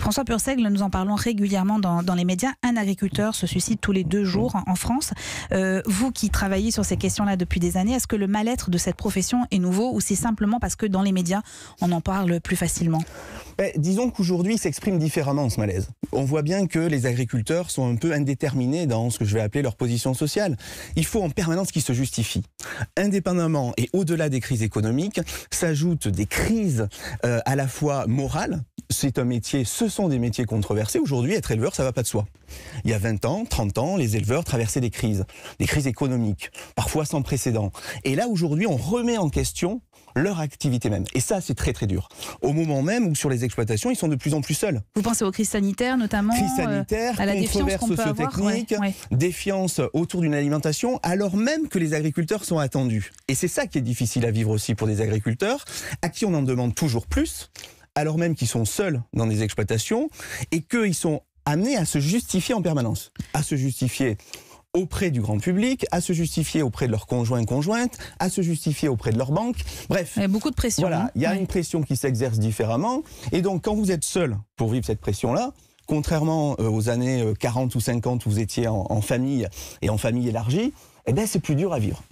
François Purseigle, nous en parlons régulièrement dans les médias. Un agriculteur se suicide tous les 2 jours en France. Vous qui travaillez sur ces questions-là depuis des années, est-ce que le mal-être de cette profession est nouveau ou c'est simplement parce que dans les médias, on en parle plus facilement? Disons qu'aujourd'hui, il s'exprime différemment, ce malaise. On voit bien que les agriculteurs sont un peu indéterminés dans ce que je vais appeler leur position sociale. Il faut en permanence qu'ils se justifient. Indépendamment et au-delà des crises économiques, s'ajoutent des crises à la fois morales. C'est un métier, ce sont des métiers controversés. Aujourd'hui, être éleveur, ça va pas de soi. Il y a 20 ans, 30 ans, les éleveurs traversaient des crises économiques, parfois sans précédent. Et là, aujourd'hui, on remet en question leur activité même. Et ça, c'est très très dur. Au moment même où sur les exploitations, ils sont de plus en plus seuls. Vous pensez aux crises sanitaires notamment, crise sanitaire, à la défiance qu'on peut avoir, socio-technique, défiance autour d'une alimentation, alors même que les agriculteurs sont attendus. Et c'est ça qui est difficile à vivre aussi pour des agriculteurs, à qui on en demande toujours plus, alors même qu'ils sont seuls dans des exploitations, et qu'ils sont amenés à se justifier en permanence. À se justifier auprès du grand public, à se justifier auprès de leurs conjoints-conjointes, à se justifier auprès de leur banque. Bref, il y a beaucoup de pression. Voilà, il y a une pression qui s'exerce différemment. Et donc, quand vous êtes seul pour vivre cette pression-là, contrairement aux années 40 ou 50 où vous étiez en famille et en famille élargie, eh bien, c'est plus dur à vivre.